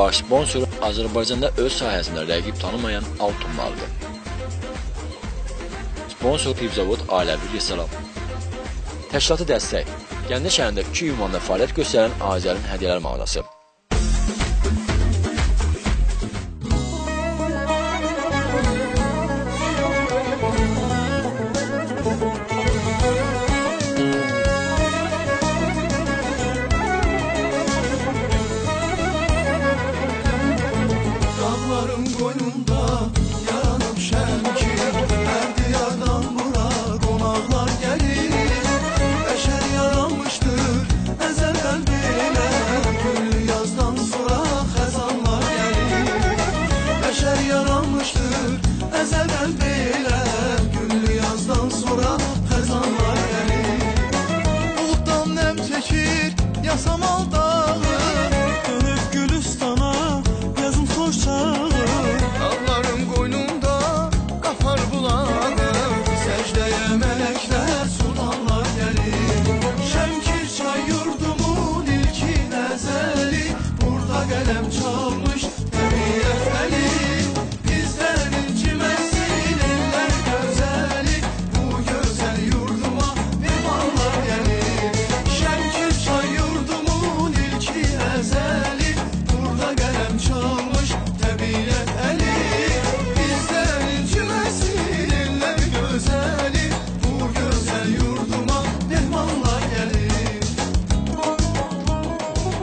baş sponsoru Azərbaycanda öz sahəsində rəqib tanımayan Altunlardır. Sponsor Pivzavod Ailəvi Restoran. Təşkilatı dəstək. Gəncə şəhərində 2 ünvanda fəaliyyət göstərən Azərin hədiyyələr mağazası.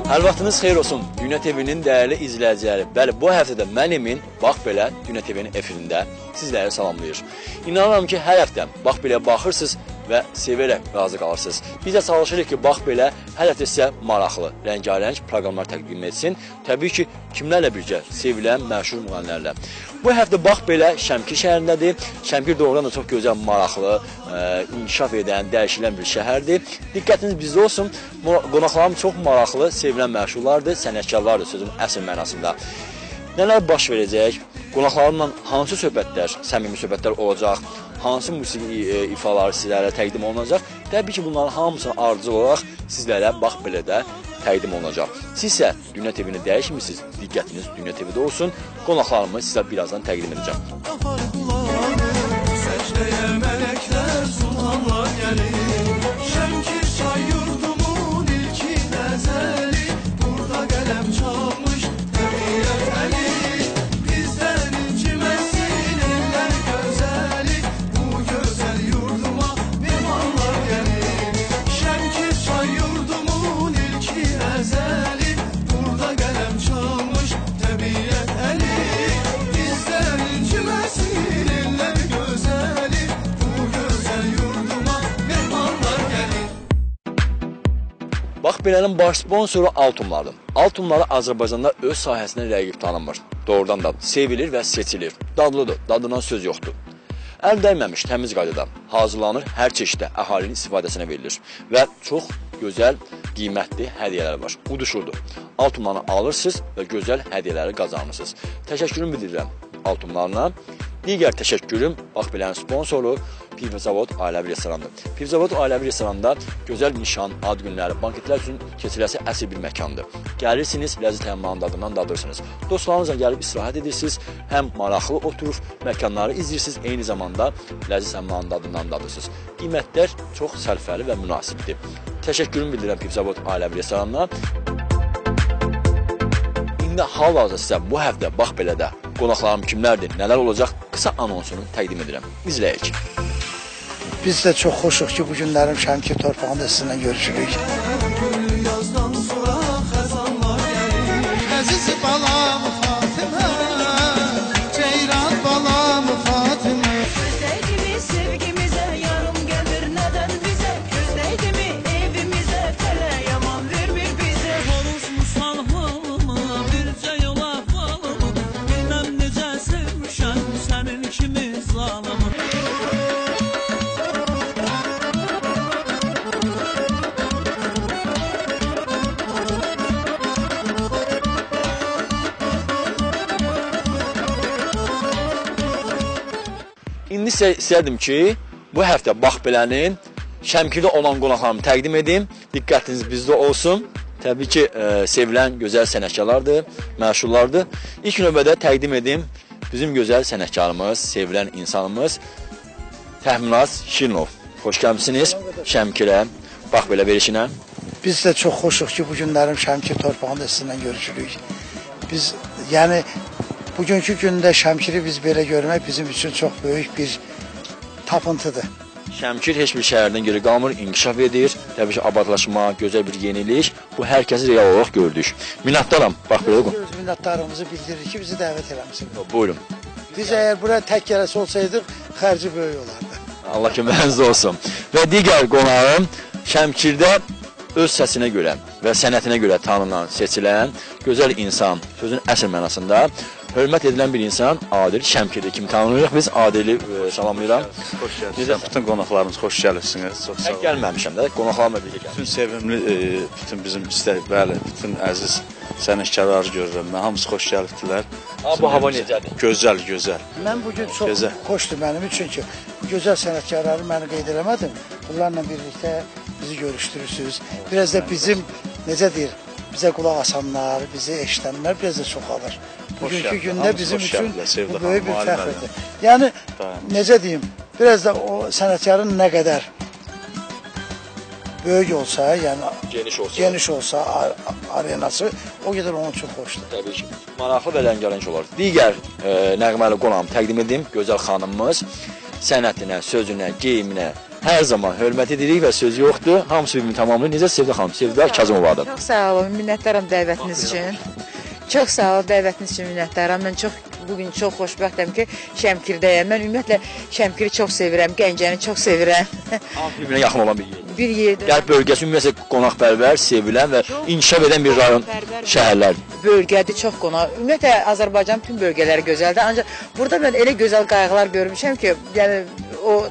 Hər vaxtınız xeyir olsun, Dünya TV-nin dəyərli izləyiciləri. Bəli, bu həftədə mənim Bax Belə Dünya TV-nin efirində sizləri salamlayır. İnanıram ki, hər həftə Bax Belə baxırsınız və sevərək razı qalırsınız. Biz də çalışırıq ki, Bax Belə hər həftə sizə maraqlı, rəngarəng proqramlar təqdim etsin. Təbii ki, kimlərlə birgə? Sevilən məşhur müğənnilərlə. Bu həftə Bax Belə Şəmkir şəhərindədir. Şəmkir doğrudan da çox gözəl, maraqlı, inkişaf edən, dəyişilən bir şəhərdir. Diqqətiniz bizdə olsun. Qonaqlarım çox maraqlı, sevilən məşhurlardır, sənətkarlardır sözün əsl mənasında. Nələr baş verəcək? Qonaqlarımla hansı söhbətlər, səmimi söhbətlər olacaq? Hansı musiqi ifaları sizlərə təqdim olunacaq? Təbii ki, bunların hamısını ardıcıl olaraq sizlərə Bax Belədə təqdim olunacaq. Siz isə Dünya TV-ni dəyişmirsiniz, diqqətiniz Dünya TV-də olsun. Qonaqlarımı sizə birazdan təqdim edəcəm. Bax Belənin baş sponsoru Altunlardır. Altunları Azərbaycanda öz sahəsində rəqib tanınmır. Doğrudan da sevilir və seçilir. Dadlıdır, dadından söz yoxdur. Əl dəyməmiş təmiz qaydada hazırlanır, hər çeşiddə əhalinin istifadəsinə verilir. Və çox gözəl, qiymətli hədiyyələr var. Uduşurdur. Altunlarını alırsınız və gözəl hədiyyələri qazanırsınız. Təşəkkürümü bildirirəm Altunlarına. Digər təşəkkürüm Bax Belənin sponsoru Pivzavod Ailəvi Restorandır. Pivzavod Ailəvi Restoranda gözəl nişan, ad günləri, banketlər üçün keçiriləcək əsl bir məkandır. Gəlirsiniz, ləzzət həmmanın dadından dadırsınız. Dostlarınızla gəlib istirahət edirsiniz, həm maraqlı oturub məkanları izləyirsiniz, eyni zamanda ləzzət həmmanın dadından dadırsınız. Qiymətlər çox sərfəli və münasibdir. Təşəkkürümü bildirirəm Pivzavod Ailəvi Restoranına. İndi hal-hazırda sizə bu həftə Bax Belədə qonaqlarım kimlərdir, nələr olacaq, qısa anonsunu təqdim edirəm. İzləyək. Biz də çox xoşuq ki, bu günlərim Şəmkir torpağında sizinlə görüşürük. Əziz balam Fatimə, ceyran balam Fatimə. Gözdəydimi sevgimizə, yarım gəlir nədən bizə? Gözdəydimi evimizə, tələ yaman vermir bizə? Konuşmuşsan halımı, bircə yola falımı, bilməm necə sevmişəm sənin kimi zalımı. İndi istəyərdim ki, bu həftə Bax Belənin Şəmkirdə olan qonaqlarımı təqdim edim. Diqqətiniz bizdə olsun. Təbii ki, sevilən gözəl sənətkarlardır, məşhurlardır. İlk növbədə təqdim edim bizim gözəl sənətkarımız, sevilən insanımız Təminaz Şirinov. Xoş gəlmisiniz Şəmkirə, bax belə verişinə. Biz də çox xoşuq ki, bu günlərim Şəmkir torpağında sizinlə görüşürük. Biz, yəni, bugünkü gündə Şəmkiri biz belə görmək bizim üçün çox böyük bir tapıntıdır. Şəmkir heç bir şəhərdən geri qalmır, inkişaf edir. Təbii ki, abadlaşma, gözəl bir yenilik. Bu hər kəsi real olaraq gördük. Minnətdaram, bax belə qoy. Öz minnətdarlığımızı bildiririk ki, bizi dəvət eləmisiniz. Buyurun. Biz əgər buraya tək gələsi olsaydıq, xərci böyük olardı. Allah köməyiniz olsun. Və digər qonağım Şəmkirdə öz səsinə görə və sənətinə görə tanınan, seçilən gözəl insan, sözün əsl mənasında hörmət edilən bir insan Adil Şəmkirli kimi tanınırıq. Biz Adili salamlayıram. Xoş gəldiniz. Bütün qonaqlarımız xoş gəlirsiniz. Çox sağ olun. Gəlməmişəm də, qonaqlarımla birgə gəldim. Bütün sevimli, bütün bizim bəli, bütün əziz sənətkarları görürəm. Hamısı xoş gəlibdilər. Bu hava necədir? Gözəl, gözəl. Mən bugün çox Gözəl. xoşdur mənim üçün ki, bu gözəl sənətkarları məni qeyd eləmədim. Bunlarla birlikdə bizi görüşdürürsünüz. Biraz da bizim, necə deyir, bizə qulaq asanlar, bizi eşidənlər biraz da çoxalır. Bugünkü gündə bizim üçün bu böyük bir fəxrdir. Yəni, necə deyim, biraz da o sənətkarın nə qədər böyük olsa, yəni geniş olsa arenası, o qədər onun üçün xoşdur. Təbii ki, maraqlı və rəngarəng olar. Digər nəğməli qonağımı təqdim edim, gözəl xanımımız sənətinə, sözünə, geyiminə hər zaman hörmət edirik və söz yoxdur. Hamısı birbirini tamamlayır. Necə Sevda xanım? Sevda Kazımovadır. Çox sağ olun, minnətdaram dəvətiniz üçün. Çox sağ olun, dəvətiniz üçün minnətdaram. Mən bugün çox xoşbəxtəm ki, Şəmkirdəyəm. Mən ümumiyyətlə Şəmkiri çox sevirəm, Gəncəni çox sevirəm. Bir-birinə yaxın olan bir yer. Bir yerdə. Qərb bölgəsi ümumiyyətlə qonaqpərvər, sevilən və inkişaf edən bir rayon, şəhərlər. Bölgədir, çox qonaq. Ümumiyyətlə Azərbaycan bütün bölgələri gözəldir. Ancaq burada mən elə gözəl qayğılar görmüşəm ki, yəni o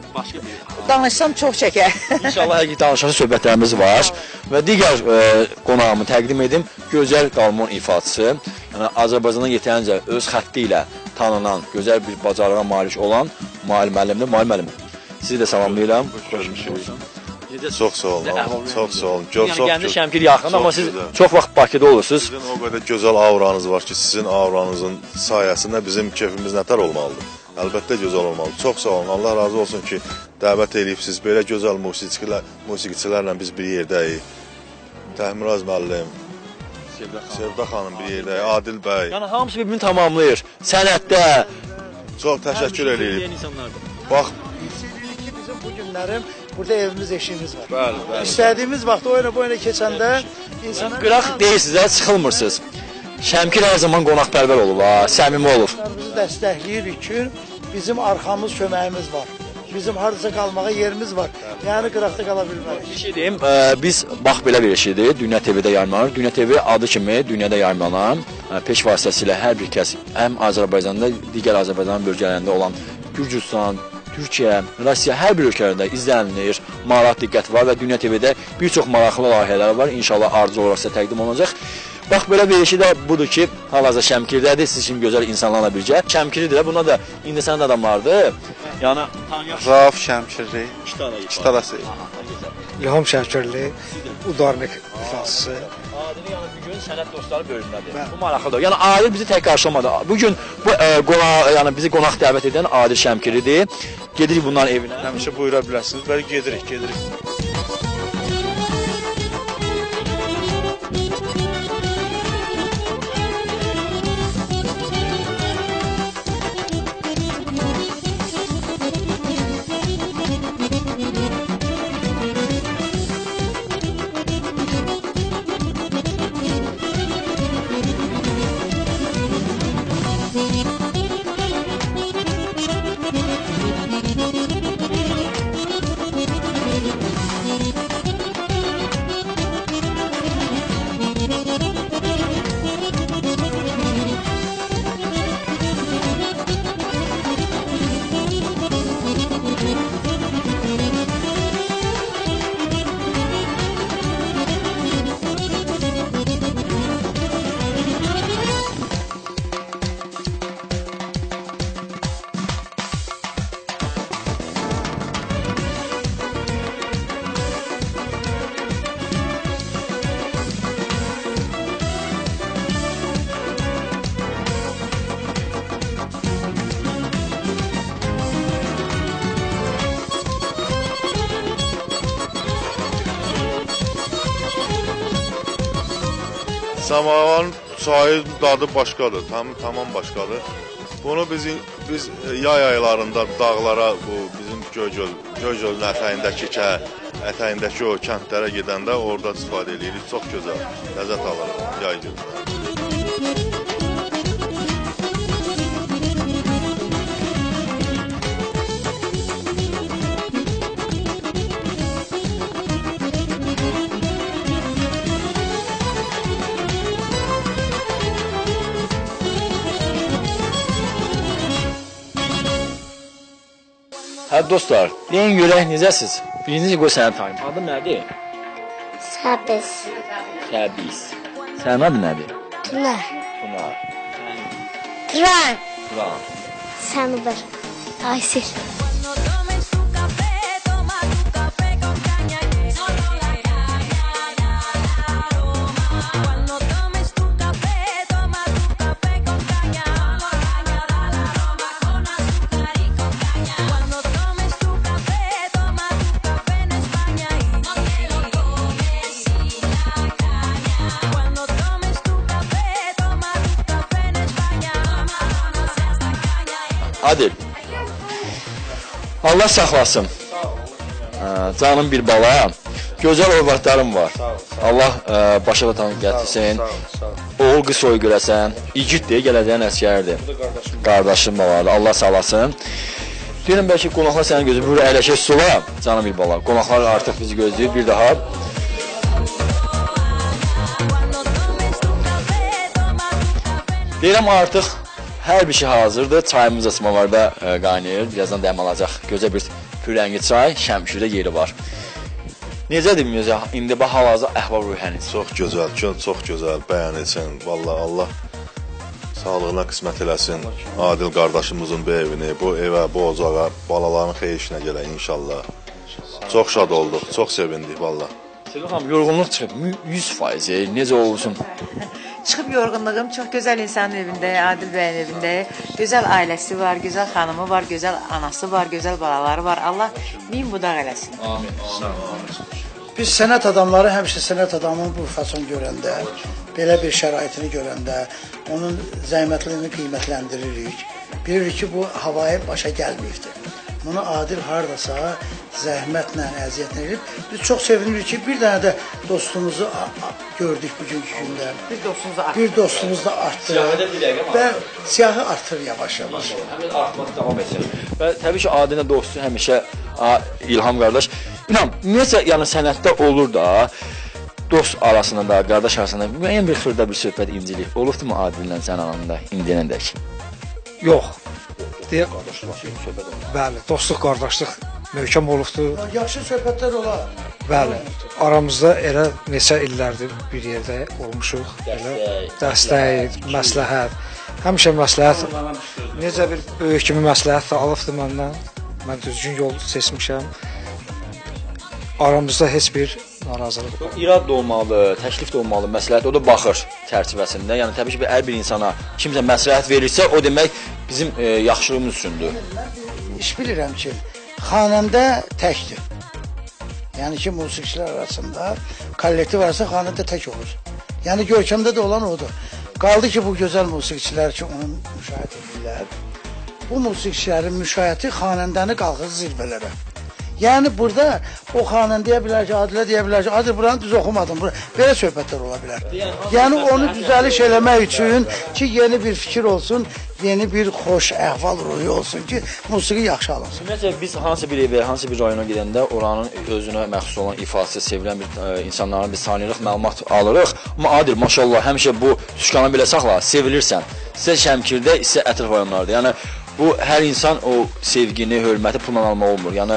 danışsam çox çəkər. İnşallah həqiqi danışası söhbətlərimiz var və digər qonağımı təqdim edim. Gözəl qalmon ifaçısı, yəni Azərbaycana yetərincə öz xətti ilə tanınan, gözəl bir bacarığa malik olan Mail müəllimdir. Mail müəllim, sizi də salamlayıram. Çox sağ olun. Çox sağ olun. Yəni Gəncə Şəmkir yaxın, amma siz çox vaxt Bakıda olursunuz. Sizin o qədər gözəl auranız var ki, sizin auranızın sayəsində bizim keyfimiz nətər olmalıdır. Əlbəttə gözəl olmalıdır. Çox sağ olun. Allah razı olsun ki, dəvət edibsiz. Belə gözəl musiqiçilərlə biz bir yerdəyik. Təminaz müəllim, Sevda xanım bir yerdəyik, Adil bəy. Yəni hamısı birbirini tamamlayır. Sənətdə Çox təşəkkür edirik. Bax, Bizim bu günlərim burada evimiz, eşiyimiz var. bəli. İstədiyimiz vaxt o yana keçəndə insana qıraq deyirsiniz, çıxılmırsınız. Şəmkir hər zaman qonaqpərvər olub, səmimi olub. bizi dəstəkləyirik ki, bizim arxamız, köməyimiz var. Bizim hardasa qalmağa yerimiz var. Yəni qıraqda qala bilmərik. Bir şey deyim, biz bax belə bir şeydir, Dünya TV-də yayımlanır. Dünya TV adı kimi dünyada yayımlanan, peş vasitəsilə hər bir kəs, həm Azərbaycanda, digər Azərbaycan bölgələrində olan Gürcüstan, Türkiyə, Rusiya hər bir ölkələrdə izlənilir, maraq diqqəti var və Dünya TV-də bir çox maraqlı layihələr var. İnşallah arzu olaraqsa təqdim olunacaq. Bax belə verişi də budur ki, hal-hazırda Şəmkirdədir, siz kimi gözəl insanlarla birgə. Şəmkiridir, buna da indi sənin adamlardır. Yəni Rauf Şəmkirli, iki tanəsi. İlham Şəmkirli, Udarnik ifaçısı. Adil yəni bu gün sənət dostları bölümünədir. Bu maraqlıdır. Yəni Adil bizi tək qarşılamadı. Bu gün bu bizi qonaq dəvət edən Adil Şəmkiridir. Gedirik bunların evinə. Həmişə buyura bilərsiniz. Bəli, gedirik. Samavarın çayı dadı başqadır, tamam başqadır. Bunu biz yay aylarında dağlara, bu bizim Göygölün ətəyindəki o kəndlərə gedəndə orada istifadə edirik. Çox gözəl, ləzzət alırıq yay günü. Hə dostlar, deyin görək necəsiz? Birinci qoy səni tanıyım. Adın nədir? Səbiz. Səbiz. Sənin adın nədir? Tünar. Tunar. Turan. Turan. Sanıdır. Aysel. Cuando tomes tu café, toma tu café con caña y solo la caña, aroma. Cuando tomes tu café, toma tu café con caña, dale aroma con azúcar y con caña. Cuando tomes tu café, toma tu café en España y no te lo tomes sin la caña. Cuando tomes tu café, toma tu café en España, no seas tacaña. Adil. Allah saxlasın. Canım bir bala. Gözəl övladlarım var. Allah başa vatan gətirsin. Oğul qız soy görəsən. İgiddir, gələcəyin əsgərdir. Qardaşım da vardı. Allah sağlasın. Deyirəm bəlkə qonaqlar sənin gözü buyur əyləşək sola. Canım bir bala. Qonaqlar artıq bizi gözləyir bir daha. Deyirəm artıq hər bir şey hazırdır. Çayımız da samavarda qaynayır. Birazdan dəm alacaq. Gözəl bir pürəngi çay, Şəmkirdə yeri var. Necədir Mirzə? İndi bax hal-hazırda əhval-ruhiyyəniz? Çox gözəl, çox gözəl, bəyənilsin. Vallahi Allah sağlığına qismət eləsin. Adil qardaşımızın bu evini, bu evə, bu ocağa, balaların xeyişinə gələ inşallah. Çox şad olduq, çox sevindik vallahi. Sevil xanım, yorğunluq çıxıb 100%. Necə olsun? Çıxıb yorğunluğum çox gözəl insanın evində, Adil bəyin evində. Gözəl ailəsi var, gözəl xanımı var, gözəl anası var, gözəl balaları var. Allah min budaq eləsin. Amin. Biz sənət adamları həmişə sənət adamının bu fason görəndə, belə bir şəraitini görəndə, onun zəhmətliyini qiymətləndiririk. Bilirik ki, bu havaya başa gəlməyibdir. Bunu Adil hardasa zəhmətlə, əziyyətlə edib. Biz çox sevinirik ki, bir dənə də dostumuzu gördük bugünkü gündə. Bir dostumuz da artdı. Siyahıda bir dəqiqə və siyahı artır yavaş-yavaş. Həmin artmaq davam etsin. Və təbii ki, Adilin dostu həmişə İlham qardaş. İlham, ümumiyyətlə, yəni sənətdə olur da, dost arasında da, qardaş arasında müəyyən bir xırda bir söhbət, incilik olubdu mu Adillə sənin arasında indiyənədək? Yox. Deyə bəli, dostluq, qardaşlıq möhkəm olubdu. Yaxşı söhbətlər olar. Bəli. Aramızda elə neçə illərdir bir yerdə olmuşuq. Elə dəstək, məsləhət. Həmişə məsləhət. Necə bir böyük kimi məsləhət də alıbdı məndən. Mən düzgün yol seçmişəm. Aramızda heç bir narazılıq yox. İrad da olmalı, təklif də olmalı, məsləhət o da baxır çərçivəsində. Yəni təbii ki, hər bir insana kimsə məsləhət verirsə, o demək bizim yaxşılığımız üçündür. İş bilirəm ki, xanəndə təkdir. Yəni ki, musiqiçilər arasında kollektiv varsa xanəndə tək olur. Yəni görkəmdə də olan odur. Qaldı ki, bu gözəl musiqiçilər ki, onu müşahidə edirlər. Bu musiqiçilərin müşahiəti xanəndəni qalxır zirvələrə. Yəni burada o xanən deyə bilər ki, Adilə deyə bilər ki, Adil buranı düz oxumadın. Belə söhbətlər ola bilər. Yəni onu düzəliş eləmək üçün ki, yeni bir fikir olsun, yeni bir xoş əhval ruhi olsun ki, musiqi yaxşı alınsın. Ümumiyyətlə, biz hansı bir evə, hansı bir rayona gedəndə oranın özünə məxsus olan ifadəsi, sevilən bir insanların bir saniyəlıq məlumat alırıq. Amma Adil, maşallah, həmişə bu sükanı belə saxla, sevilirsən. İstə Şəmkirdə, istə ətraf rayonlarda. Yəni, bu hər insan o sevgini, hörməti pulla almaq olmur. Yəni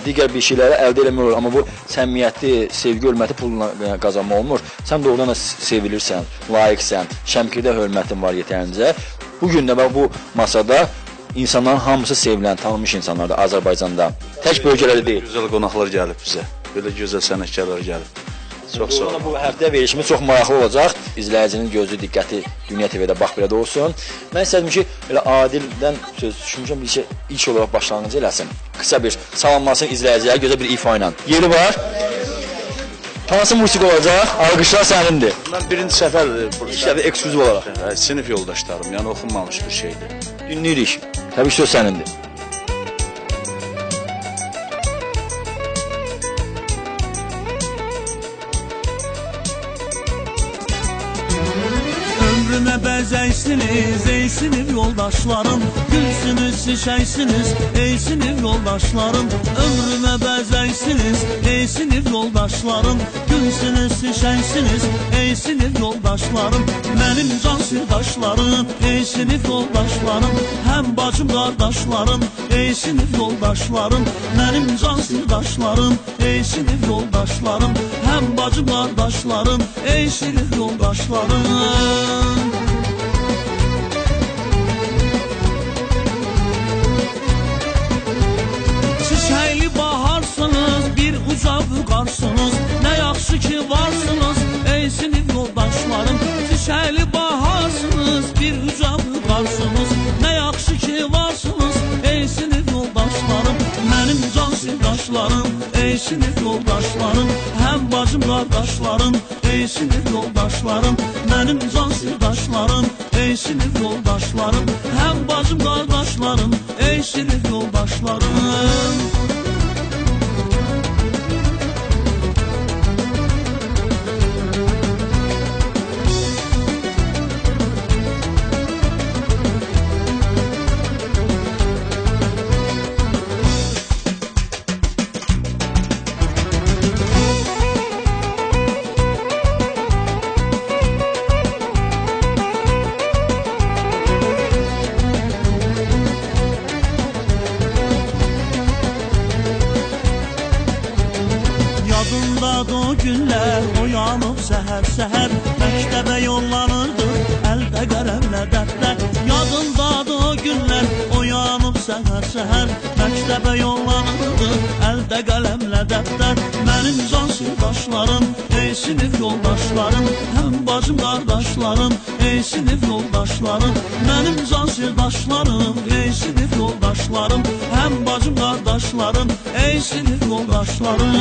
digər bir şeyləri əldə eləmək olur, amma bu səmimiyyəti, sevgi, hörməti pulla qazanmaq olmur. Sən doğrudan da sevilirsən, layiqsən, Şəmkirdə hörmətin var yetərincə. Bu gün də bu masada insanların hamısı sevilən, tanınmış insanlardır Azərbaycanda. Tək bölgələri deyil. Gözəl qonaqlar gəlib bizə. Belə gözəl sənətkarlar gəlib. Çox sağ olun. Bu həftə verilişimiz çox maraqlı olacaq. İzləyicinin gözü, diqqəti Dünya TV-də bax belə də olsun. Mən istədim ki, elə Adildən söz düşünmüşəm, bir şey ilk olaraq başlanğıcı eləsin. Qısa bir salamlasın izləyicilərə, gözəl bir ifa ilə. Yeri var. Hansı musiqi olacaq? Alqışlar sənindir. Mən birinci səfər İlk dəfə ekskluziv olaraq. sinif yoldaşlarım, yəni oxunmamış bir şeydir. Dinləyirik. Təbii ki, söz sənindir. Ömrüme bezeysiniz ey sinif yoldaşlarım, gülsünüz şişeysiniz ey sinif yoldaşlarım. Ömrüme bezeysiniz ey sinif yoldaşlarım, gülsünüz şişeysiniz ey sinif yoldaşlarım. Benim can sirdaşlarım ey sinif yoldaşlarım, hem bacım kardeşlerim ey sinif yoldaşlarım. Benim can sirdaşlarım ey sinif yoldaşlarım, hem bacım kardeşlerim ey sinif yoldaşlarım. Çiçeğli baharsınız, bir uca vurgarsınız, ne yaxşı ki varsınız ey sinif yoldaşlarım. Çiçeğli baharsınız, bir uca vurgarsınız, ne yaxşı ki varsınız ey sinif yoldaşlarım. Benim can sirdaşlarım ey sinif yoldaşlarım, hem bacım kardeşlerim ey sinif yoldaşlarım. Benim can sirdaşlarım ey sinif yoldaşlarım, hem bacım kardeşlerim ey sinif yoldaşlarım. Yadımdadır o günler, uyanıp seher seher mektebe yollanırdı elde kalemle defter. Yadımdadır o günler, uyanıp seher seher mektebe yollanırdı elde kalemle defter. Benim can sirdaşlarım ey sinif yoldaşlarım, hem bacım kardeşlerim ey sinif yoldaşlarım. Benim can sirdaşlarım ey sinif yoldaşlarım, hem bacım kardeşlerim ey sinif yoldaşlarım.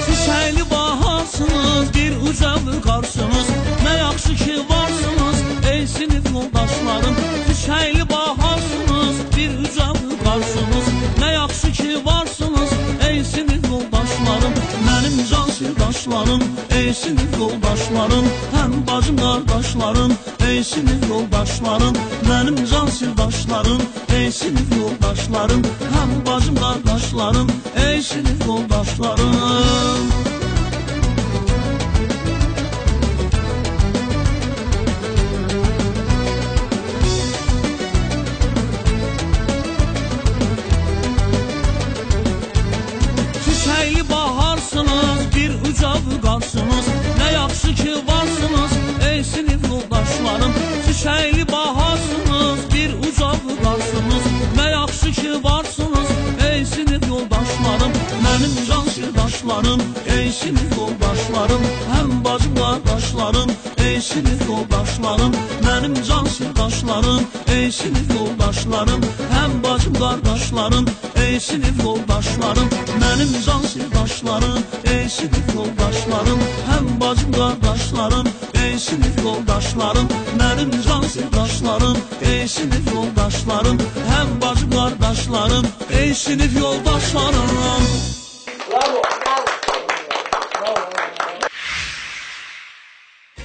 Çiçeğli baharsınız, bir uca vurgarsınız, ne yaxşı ki varsınız ey sinif yoldaşlarım. Çiçeğli baharsınız, bir uca vurgarsınız, ne yaxşı ki varsınız ey sinif yoldaşlarım. Benim can sirdaşlarım ey sinif yoldaşlarım, hem bacım kardeşlerim ey sinif yoldaşlarım. Benim can sirdaşlarım ey sinif yoldaşlarım, hem bacım kardeşlerim ey sinif yoldaşlarım. Çiçeğli baharsınız, bir uca vurgarsınız, ne yaxşı ki varsınız ey sinif yoldaşlarım. Çiçeğli baharsınız, bir uca vurgarsınız, ne yaxşı ki varsınız ey sinif yoldaşlarım. Benim can sirdaşlarım ey sinif yoldaşlarım, hem bacım kardeşlerim ey sinif yoldaşlarım. Benim can sirdaşlarım ey sinif yoldaşlarım, hem bacım kardeşlerim ey sinif yoldaşlarım. Benim can sirdaşlarım ey sinif yoldaşlarım, hem bacım kardeşlerim ey sinif yoldaşlarım. Benim can sirdaşlarım ey sinif yoldaşlarım, hem bacım kardeşlerim ey sinif yoldaşlarım.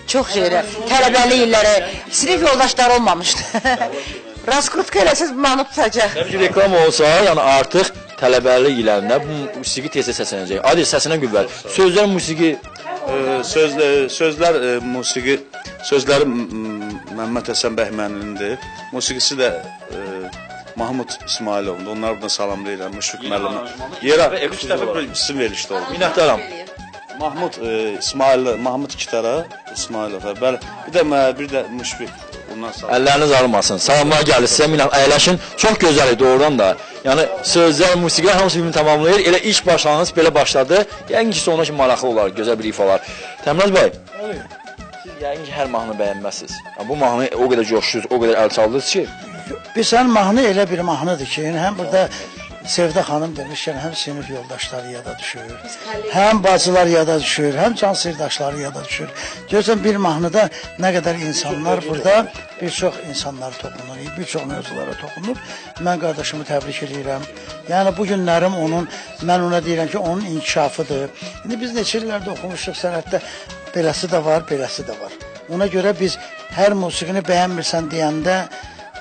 Çox şeylər, tələbəli illəri, sinif yoldaşları olmamışdı. Raskrutka eləsəz mənə tutacaq. Təbii ki, reklam olsa, yəni artıq tələbəlik illərində bu musiqi tez-tez səslənəcək. Adil, səsinə qüvvət. Sözlər musiqi... Sözlər musiqi, sözləri Məmməd Həsən Bəhmənindir. Musiqisi də Mahmud İsmailovdur. Onları buradan salamlayıram. Müşfiq müəllimə. Yerə, üç dəfə isim verilişdə oldu. Minnətdaram. Mahmud İsmail, Mahmud Kitara İsmailov. Bəli, bir də Müşfiq. Əlləriniz arımasın. Salamlar gəlir sizə, minnət əyləşin. Çox gözəl idi oradan da. Yəni sözlər, musiqilər hamısı birbirini tamamlayır. Elə iş başlanğıc belə başladı. Yəqin ki, sonra ki maraqlı olar, gözəl bir ifalar. Təmraz bəy. Siz yəqin ki, hər mahnını bəyənməzsiniz. Bu mahnı o qədər coşdunuz, o qədər əl çaldınız ki. Bir sənin mahnı elə bir mahnıdır ki, həm burada Sevda xanım demişkən, həm sinif yoldaşları yada düşür, həm bacılar yada düşür, həm can sirdaşları yada düşür. Görürsən, bir mahnıda nə qədər insanlar burada, bir çox insanlar toxunur, bir çox mövzulara toxunur. Mən qardaşımı təbrik edirəm. Yəni, bu günlərim onun, mən ona deyirəm ki, onun inkişafıdır. İndi biz neçə illərdə oxumuşuq sənətdə, beləsi də var, beləsi də var. Ona görə biz hər musiqini bəyənmirsən deyəndə,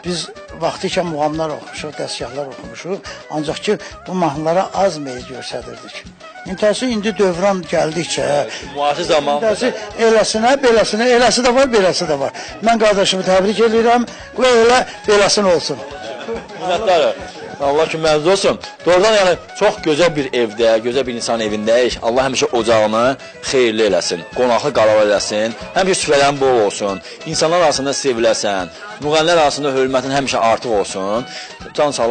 biz vaxtı ikən muğamlar oxumuşuq, dəstgahlar oxumuşuq. Ancaq ki, bu mahnılara az meyil göstərirdik. İntihası indi dövran gəldikcə, Müasir zamanda eləsinə, beləsinə, eləsi də var, beləsi də var. Mən qardaşımı təbrik edirəm, qoy elə beləsin olsun. Minnətdarım. Allah ki, məzun olsun. Doğrudan yəni çox gözəl bir evdə, gözəl bir insan evindəyik. Allah həmişə ocağını xeyirli eləsin, qonaqlı qalav eləsin. Həmişə süfrələrin bol olsun. İnsanlar arasında seviləsən, müğənnilər arasında hörmətin həmişə artıq olsun. Can sağ